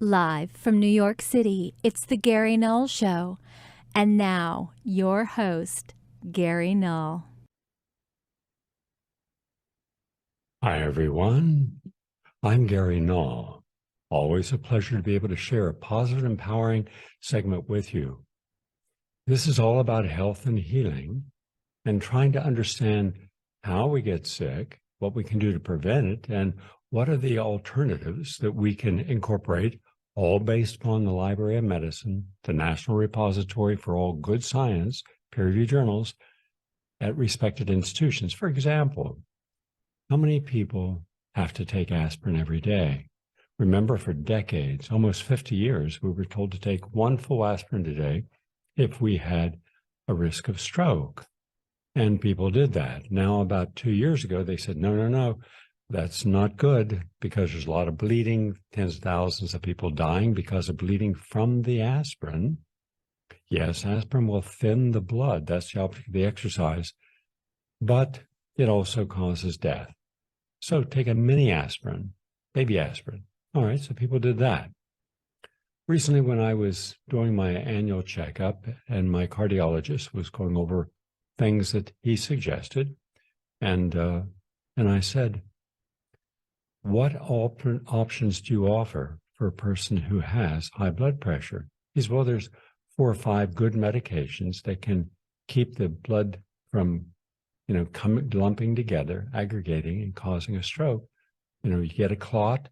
Live from New York City, it's the Gary Null Show. And now, your host, Gary Null. Hi, everyone. I'm Gary Null. Always a pleasure to be able to share a positive, empowering segment with you. This is all about health and healing and trying to understand how we get sick, what we can do to prevent it, and what are the alternatives that we can incorporate, all based upon the Library of Medicine, the National Repository for All Good Science, peer-reviewed journals at respected institutions. For example, how many people have to take aspirin every day? Remember, for decades, almost 50 years, we were told to take one full aspirin a day if we had a risk of stroke. And people did that. Now, about 2 years ago, they said, no, that's not good because there's a lot of bleeding, tens of thousands of people dying because of bleeding from the aspirin. Yes, aspirin will thin the blood. That's the object of the exercise, but it also causes death. So take a mini aspirin, baby aspirin. All right, so people did that. Recently, when I was doing my annual checkup and my cardiologist was going over things that he suggested, and I said, what options do you offer for a person who has high blood pressure? He said, well, there's 4 or 5 good medications that can keep the blood from, lumping together, aggregating and causing a stroke. You get a clot,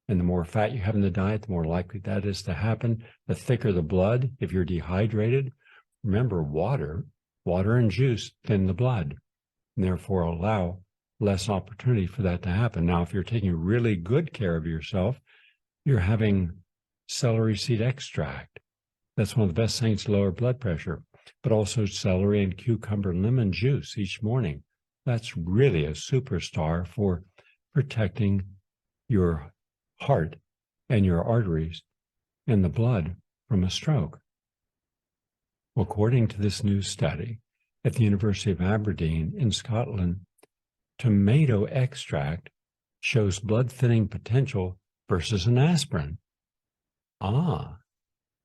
and the more fat you have in the diet, the more likely that is to happen. The thicker the blood, if you're dehydrated, remember water and juice thin the blood, and therefore allow less opportunity for that to happen. Now, if you're taking really good care of yourself, you're having celery seed extract. That's one of the best things to lower blood pressure, but also celery and cucumber and lemon juice each morning. That's really a superstar for protecting your heart and your arteries and the blood from a stroke. According to this new study at the University of Aberdeen in Scotland, tomato extract shows blood thinning potential versus an aspirin.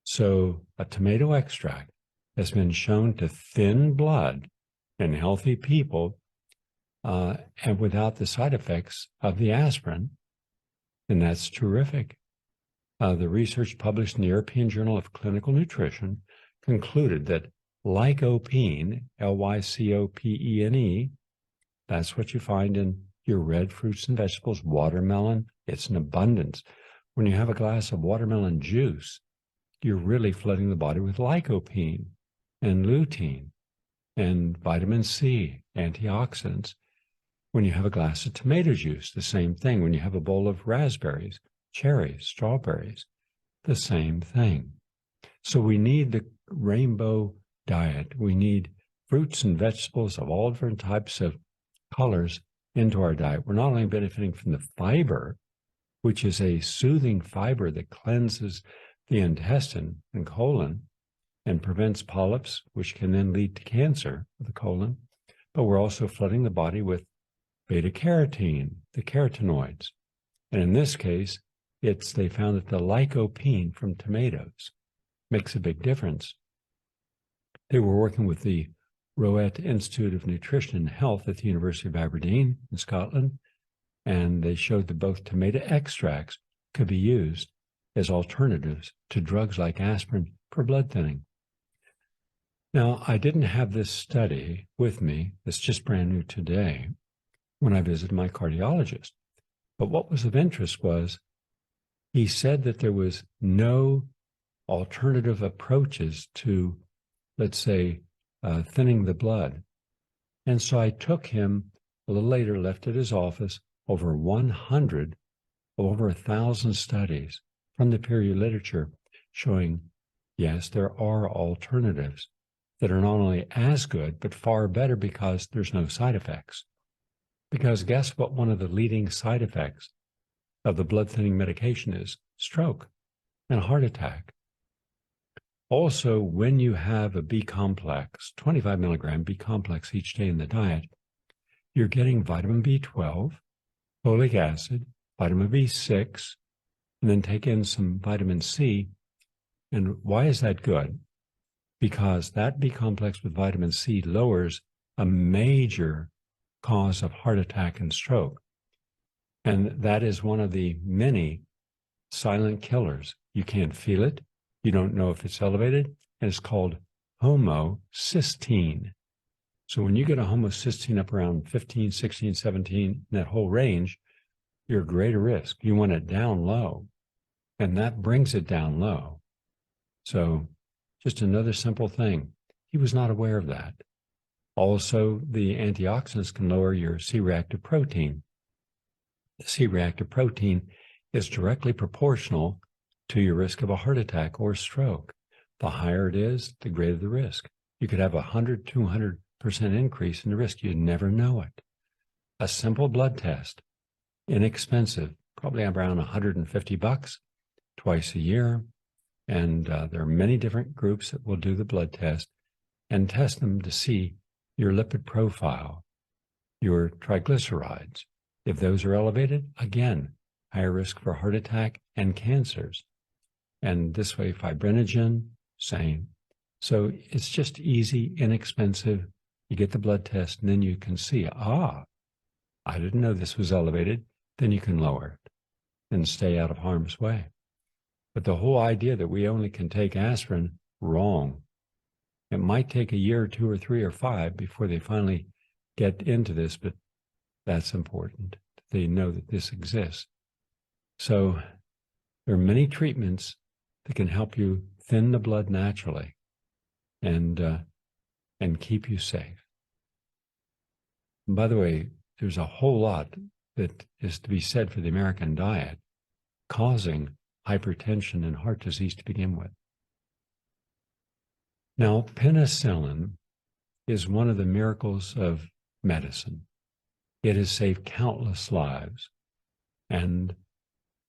So a tomato extract has been shown to thin blood in healthy people and without the side effects of the aspirin. And that's terrific. The research published in the European Journal of Clinical Nutrition concluded that lycopene, Lycopene, that's what you find in your red fruits and vegetables, watermelon. It's in abundance. When you have a glass of watermelon juice, you're really flooding the body with lycopene and lutein and vitamin C, antioxidants. When you have a glass of tomato juice, the same thing. When you have a bowl of raspberries, cherries, strawberries, the same thing. So we need the rainbow diet. We need fruits and vegetables of all different types of colors into our diet. We're not only benefiting from the fiber, which is a soothing fiber that cleanses the intestine and colon and prevents polyps, which can then lead to cancer of the colon, but we're also flooding the body with beta-carotene, the carotenoids. And in this case, they found that the lycopene from tomatoes makes a big difference. They were working with the Rowett Institute of Nutrition and Health at the University of Aberdeen in Scotland, and they showed that both tomato extracts could be used as alternatives to drugs like aspirin for blood thinning. Now, I didn't have this study with me. It's just brand new today when I visited my cardiologist. But what was of interest was he said that there was no alternative approaches to, let's say, thinning the blood. And so I took him a little later, left at his office, over 1,000 studies from the peer-reviewed literature showing, yes, there are alternatives that are not only as good, but far better because there's no side effects. Because guess what one of the leading side effects of the blood thinning medication is? Stroke and heart attack. Also, when you have a B complex, 25 milligram B complex each day in the diet, you're getting vitamin B12, folic acid, vitamin B6, and then take in some vitamin C. And why is that good? Because that B complex with vitamin C lowers a major cause of heart attack and stroke. And that is one of the many silent killers. You can't feel it. You don't know if it's elevated. And it's called homocysteine. So when you get a homocysteine up around 15, 16, 17, that whole range, you're at greater risk. You want it down low. And that brings it down low. So just another simple thing. He was not aware of that. Also, the antioxidants can lower your C-reactive protein. The C-reactive protein is directly proportional to your risk of a heart attack or stroke. The higher it is, the greater the risk. You could have 100, 200% increase in the risk. You'd never know it. A simple blood test, inexpensive, probably around $150 twice a year. And there are many different groups that will do the blood test and test them to see your lipid profile, your triglycerides. If those are elevated, again, higher risk for heart attack and cancers. And this way, fibrinogen, same. So it's just easy, inexpensive. You get the blood test, and then you can see, I didn't know this was elevated. Then you can lower it and stay out of harm's way. But the whole idea that we only can take aspirin, wrong. It might take a year or 2 or 3 or 5 before they finally get into this, but that's important. They know that this exists. So there are many treatments that can help you thin the blood naturally and keep you safe. And by the way, there's a whole lot that is to be said for the American diet causing hypertension and heart disease to begin with. Now, penicillin is one of the miracles of medicine. It has saved countless lives. And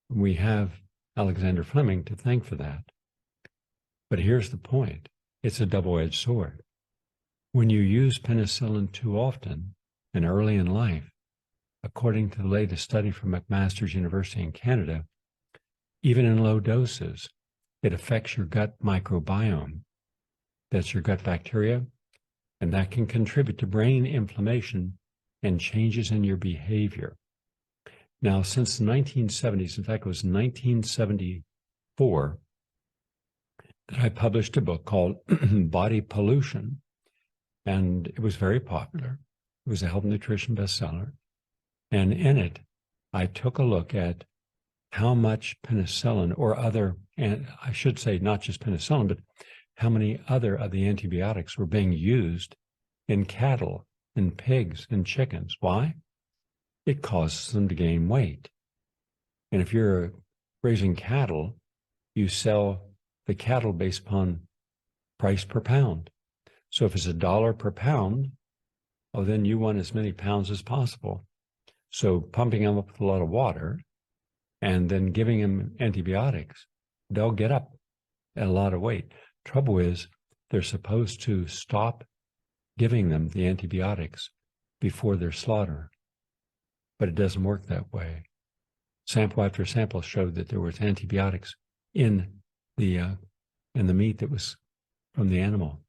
we have Alexander Fleming to thank for that. But here's the point. It's a double-edged sword. When you use penicillin too often and early in life, according to the latest study from McMaster's University in Canada, even in low doses, it affects your gut microbiome. That's your gut bacteria, and that can contribute to brain inflammation and changes in your behavior. Now, since the 1970s, in fact, it was 1974, that I published a book called Body Pollution, and it was very popular. It was a health and nutrition bestseller. And in it, I took a look at how much penicillin or other, and I should say not just penicillin, but how many other of the antibiotics were being used in cattle, in pigs, and chickens. Why? It causes them to gain weight. And if you're raising cattle, you sell the cattle based upon price per pound. So if it's $1 per pound, well, then you want as many pounds as possible. So pumping them up with a lot of water and then giving them antibiotics, they'll get up at a lot of weight. Trouble is, they're supposed to stop giving them the antibiotics before their slaughter. But it doesn't work that way. Sample after sample showed that there was antibiotics in the meat that was from the animal.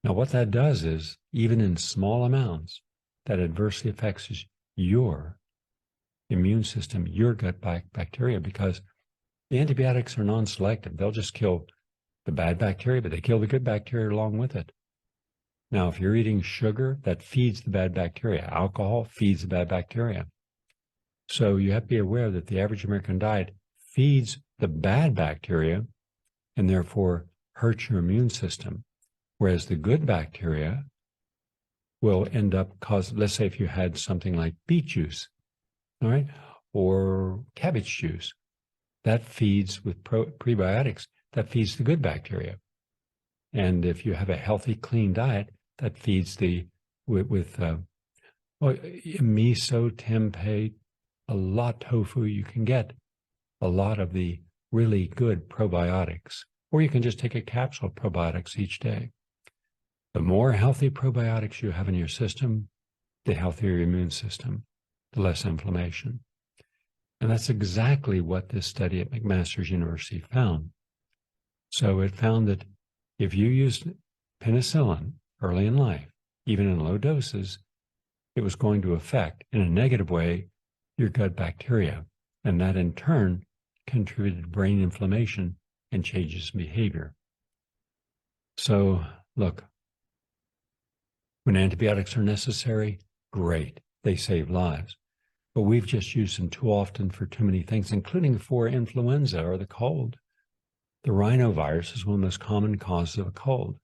Now, what that does is, even in small amounts, that adversely affects your immune system, your gut bacteria, because the antibiotics are non-selective. They'll just kill the bad bacteria, but they kill the good bacteria along with it. Now, if you're eating sugar, that feeds the bad bacteria. Alcohol feeds the bad bacteria. So you have to be aware that the average American diet feeds the bad bacteria and therefore hurts your immune system. Whereas the good bacteria will end up let's say if you had something like beet juice, all right, or cabbage juice, that feeds with prebiotics, that feeds the good bacteria. And if you have a healthy, clean diet, that feeds with miso, tempeh, a lot tofu, you can get a lot of the really good probiotics. Or you can just take a capsule of probiotics each day. The more healthy probiotics you have in your system, the healthier your immune system, the less inflammation. And that's exactly what this study at McMaster's University found. So it found that if you used penicillin early in life, even in low doses, it was going to affect, in a negative way, your gut bacteria. And that in turn contributed to brain inflammation and changes in behavior. So look, when antibiotics are necessary, great, they save lives. But we've just used them too often for too many things, including for influenza or the cold. The rhinovirus is one of the most common causes of a cold.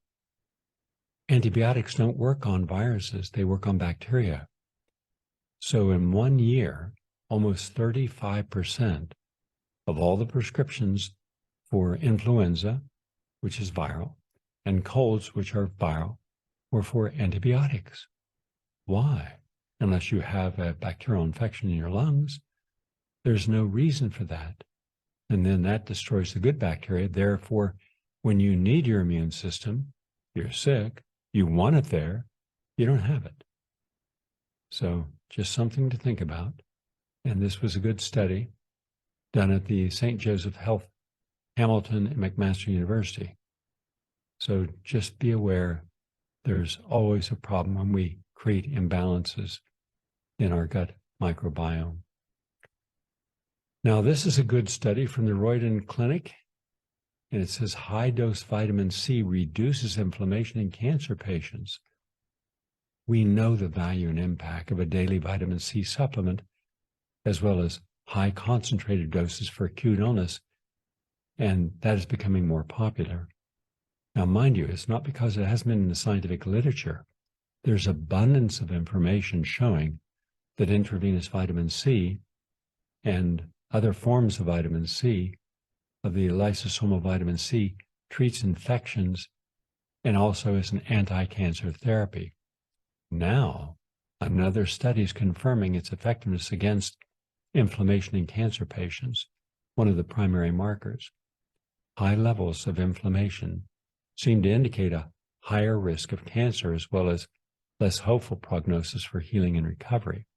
Antibiotics don't work on viruses, they work on bacteria. So in 1 year, almost 35% of all the prescriptions for influenza, which is viral, and colds, which are viral, were for antibiotics. Why? Unless you have a bacterial infection in your lungs, there's no reason for that. And then that destroys the good bacteria. Therefore, when you need your immune system, you're sick, you want it there, you don't have it. So just something to think about. And this was a good study done at the St. Joseph Health, Hamilton and McMaster University. So just be aware there's always a problem when we create imbalances in our gut microbiome. Now, this is a good study from the Royden Clinic, and it says high-dose vitamin C reduces inflammation in cancer patients. We know the value and impact of a daily vitamin C supplement, as well as high concentrated doses for acute illness, and that is becoming more popular. Now, mind you, it's not because it hasn't been in the scientific literature. There's abundance of information showing that intravenous vitamin C and other forms of vitamin C, of the lysosomal vitamin C, treats infections and also is an anti-cancer therapy. Now, another study is confirming its effectiveness against inflammation in cancer patients, one of the primary markers. High levels of inflammation seem to indicate a higher risk of cancer as well as less hopeful prognosis for healing and recovery.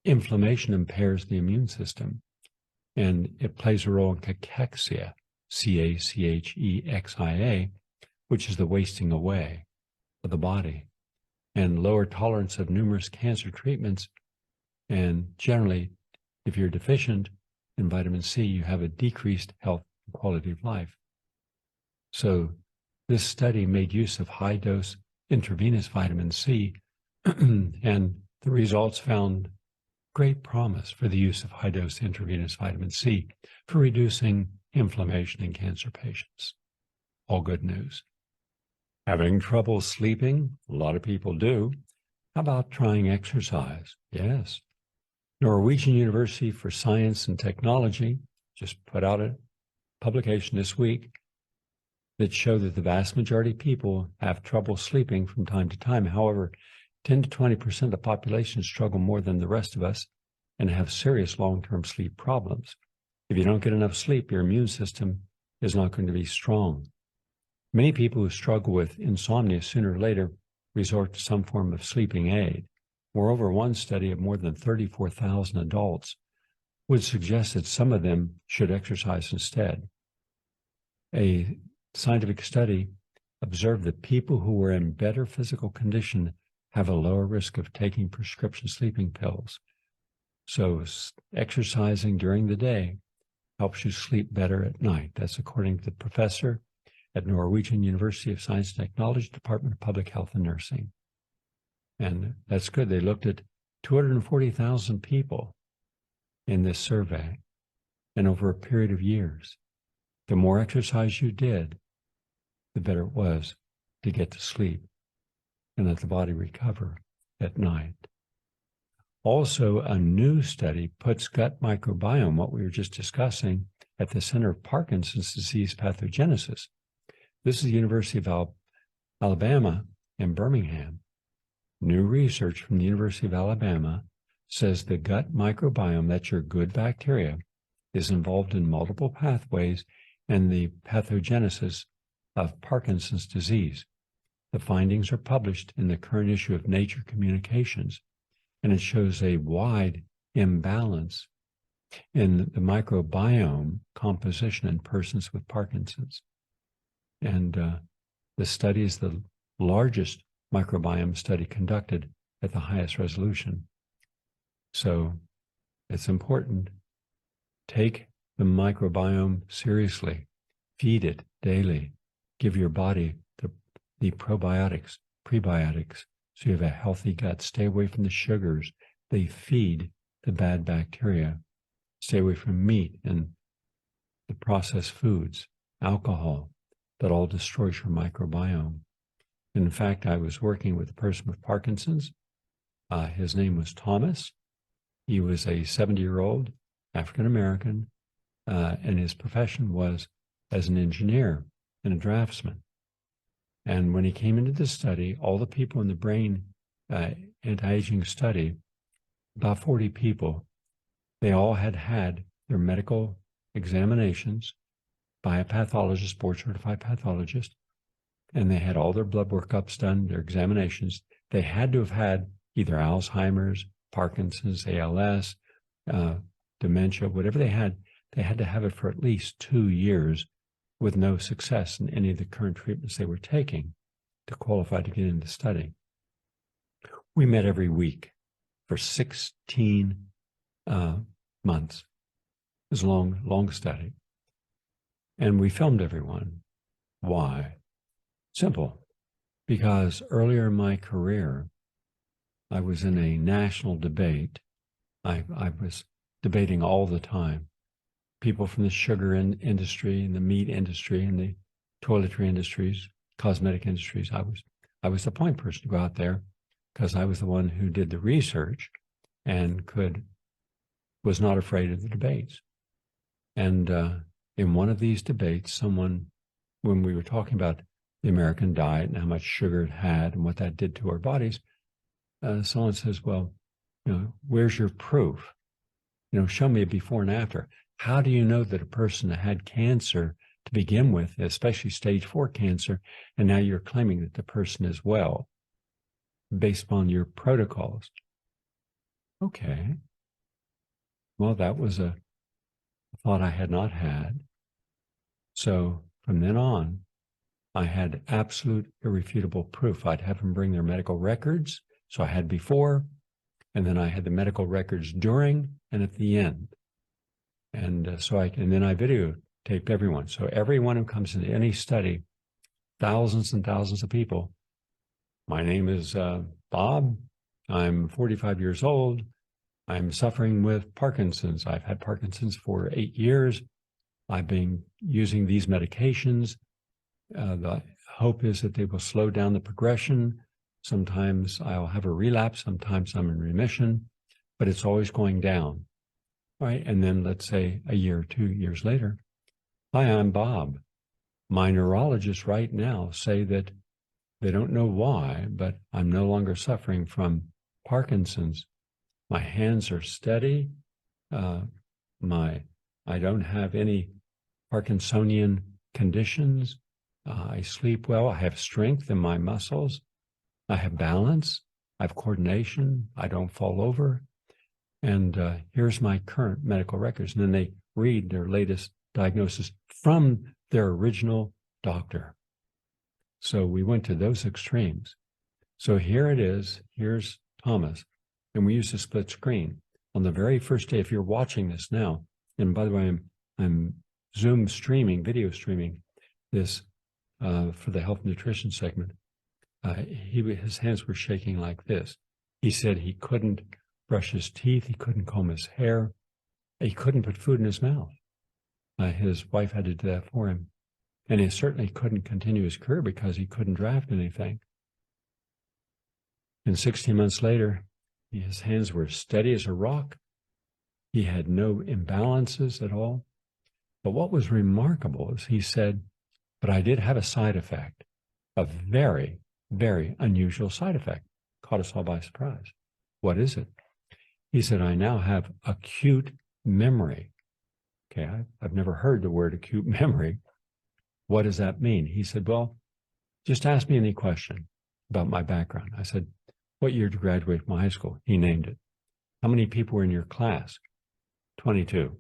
Inflammation impairs the immune system, and it plays a role in cachexia, C-A-C-H-E-X-I-A, which is the wasting away of the body, and lower tolerance of numerous cancer treatments. And generally, if you're deficient in vitamin C, you have a decreased health and quality of life. So this study made use of high-dose intravenous vitamin C, and the results found great promise for the use of high-dose intravenous vitamin C for reducing inflammation in cancer patients. All good news. Having trouble sleeping? A lot of people do. How about trying exercise? Yes. Norwegian University for Science and Technology just put out a publication this week that showed that the vast majority of people have trouble sleeping from time to time. However, 10 to 20% of the population struggle more than the rest of us and have serious long-term sleep problems. If you don't get enough sleep, your immune system is not going to be strong. Many people who struggle with insomnia sooner or later resort to some form of sleeping aid. Moreover, one study of more than 34,000 adults would suggest that some of them should exercise instead. A scientific study observed that people who were in better physical condition have a lower risk of taking prescription sleeping pills. So exercising during the day helps you sleep better at night. That's according to the professor at Norwegian University of Science and Technology, Department of Public Health and Nursing. And that's good. They looked at 240,000 people in this survey, and over a period of years, the more exercise you did, the better it was to get to sleep and let the body recover at night. Also, a new study puts gut microbiome, what we were just discussing, at the center of Parkinson's disease pathogenesis. This is the University of Alabama in Birmingham. New research from the University of Alabama says the gut microbiome, that's your good bacteria, is involved in multiple pathways and the pathogenesis of Parkinson's disease. The findings are published in the current issue of Nature Communications, and it shows a wide imbalance in the microbiome composition in persons with Parkinson's. And the study is the largest microbiome study conducted at the highest resolution. So it's important. Take the microbiome seriously. Feed it daily. Give your body the probiotics, prebiotics, so you have a healthy gut. Stay away from the sugars. They feed the bad bacteria. Stay away from meat and the processed foods, alcohol, that all destroys your microbiome. In fact, I was working with a person with Parkinson's. His name was Thomas. He was a 70-year-old African-American, and his profession was as an engineer and a draftsman. And when he came into the study, all the people in the brain anti-aging study, about 40 people, they all had their medical examinations by a pathologist, board-certified pathologist, and they had all their blood workups done, their examinations. They had to have had either Alzheimer's, Parkinson's, ALS, dementia, whatever they had to have it for at least 2 years with no success in any of the current treatments they were taking to qualify to get into the study. We met every week for 16 months. It was a long study. And we filmed everyone. Why? Simple. Because earlier in my career, I was in a national debate. I was debating all the time. People from the sugar industry and the meat industry and the toiletry industries, cosmetic industries. I was the point person to go out there because I was the one who did the research and was not afraid of the debates. And in one of these debates, when we were talking about the American diet and how much sugar it had and what that did to our bodies, someone says, well, where's your proof? Show me a before and after. How do you know that a person had cancer to begin with, especially stage 4 cancer, and now you're claiming that the person is well based upon your protocols? Okay. Well, that was a thought I had not had. So from then on, I had absolute irrefutable proof. I'd have them bring their medical records. So I had before, and then I had the medical records during and at the end. And then I videotaped everyone. So everyone who comes into any study, thousands and thousands of people, my name is Bob. I'm 45 years old. I'm suffering with Parkinson's. I've had Parkinson's for 8 years. I've been using these medications. The hope is that they will slow down the progression. Sometimes I'll have a relapse. Sometimes I'm in remission, but it's always going down. Right? And then let's say a year or 2 years later, hi, I'm Bob. My neurologists right now say that they don't know why, but I'm no longer suffering from Parkinson's. My hands are steady. I don't have any Parkinsonian conditions. I sleep well. I have strength in my muscles. I have balance. I have coordination. I don't fall over. And here's my current medical records. And then they read their latest diagnosis from their original doctor. So we went to those extremes. So here it is. Here's Thomas. And we use a split screen. On the very first day, if you're watching this now, and by the way, I'm Zoom streaming, video streaming this for the health nutrition segment. His hands were shaking like this. He said he couldn't brush his teeth. He couldn't comb his hair. He couldn't put food in his mouth. His wife had to do that for him. And he certainly couldn't continue his career because he couldn't draft anything. And 16 months later, his hands were steady as a rock. He had no imbalances at all. But what was remarkable is he said, but I did have a side effect, a very, very unusual side effect. Caught us all by surprise. What is it? He said, I now have acute memory. Okay, I've never heard the word acute memory. What does that mean? He said, well, just ask me any question about my background. I said, what year did you graduate from high school? He named it. How many people were in your class? 22.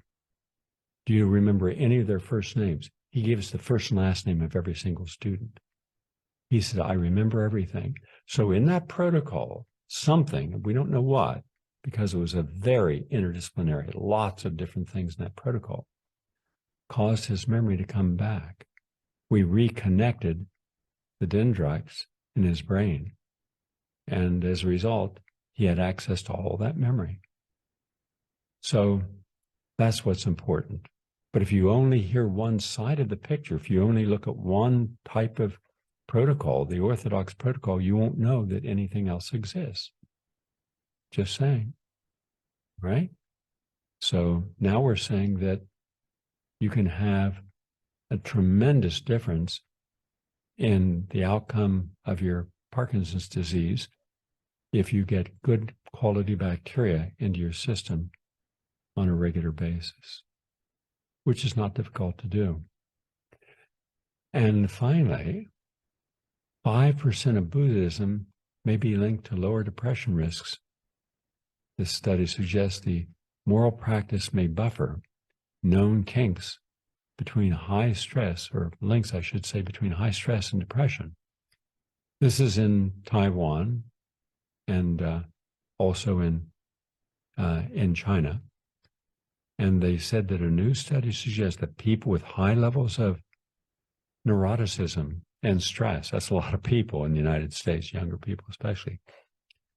Do you remember any of their first names? He gave us the first and last name of every single student. He said, I remember everything. So in that protocol, something, we don't know what, because it was a very interdisciplinary, lots of different things in that protocol, caused his memory to come back. We reconnected the dendrites in his brain. And as a result, he had access to all that memory. So that's what's important. But if you only hear one side of the picture, if you only look at one type of protocol, the Orthodox protocol, you won't know that anything else exists. Just saying, right? So now we're saying that you can have a tremendous difference in the outcome of your Parkinson's disease if you get good quality bacteria into your system on a regular basis, which is not difficult to do. And finally, 5% of Buddhism may be linked to lower depression risks. This study suggests the moral practice may buffer known kinks between high stress, or links, I should say, between high stress and depression. This is in Taiwan and also in China. And they said that a new study suggests that people with high levels of neuroticism and stress, that's a lot of people in the United States, younger people especially,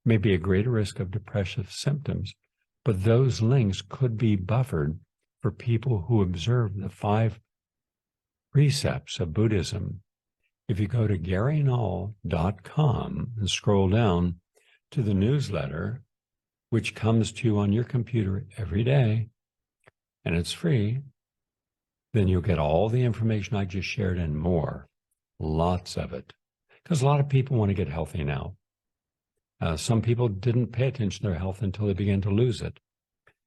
may be a greater risk of depressive symptoms. But those links could be buffered for people who observe the 5 precepts of Buddhism. If you go to GaryNull.com and scroll down to the newsletter, which comes to you on your computer every day, and it's free, then you'll get all the information I just shared and more, lots of it. Because a lot of people want to get healthy now. Some people didn't pay attention to their health until they began to lose it.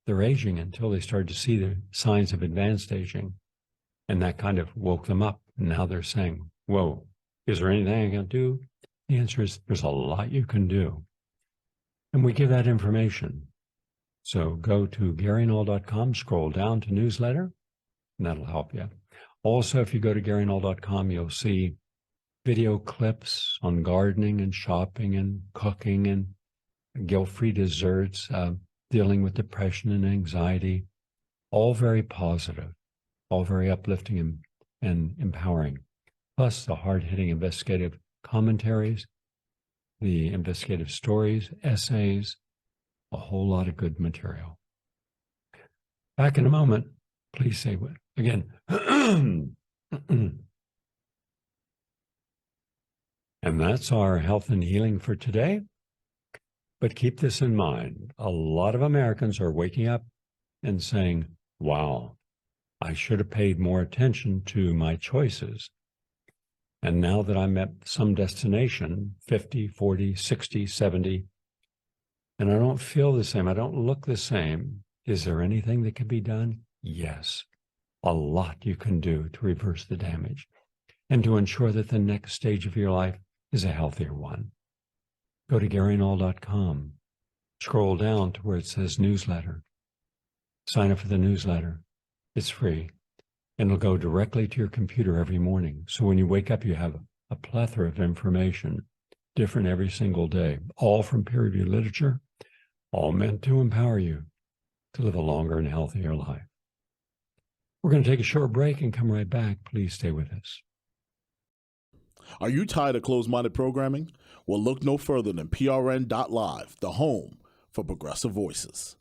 They're aging until they started to see the signs of advanced aging. And that kind of woke them up. And now they're saying, whoa, is there anything I can do? The answer is there's a lot you can do. And we give that information. So go to GaryNull.com, scroll down to newsletter, and that'll help you. Also, if you go to GaryNull.com, you'll see video clips on gardening and shopping and cooking and guilt-free desserts, dealing with depression and anxiety, all very positive, all very uplifting and empowering. Plus the hard-hitting investigative commentaries, the investigative stories, essays, a whole lot of good material. Back in a moment, please say what again. And that's our health and healing for today. But keep this in mind. A lot of Americans are waking up and saying, wow, I should have paid more attention to my choices. And now that I'm at some destination, 50, 40, 60, 70, and I don't feel the same, I don't look the same, is there anything that can be done? Yes, a lot you can do to reverse the damage and to ensure that the next stage of your life is a healthier one. Go to GaryNull.com, scroll down to where it says newsletter, sign up for the newsletter. It's free, and it'll go directly to your computer every morning. So when you wake up, you have a plethora of information, different every single day, all from peer-reviewed literature, all meant to empower you to live a longer and healthier life. We're going to take a short break and come right back. Please stay with us. Are you tired of closed-minded programming? Well, look no further than PRN.Live, the home for progressive voices.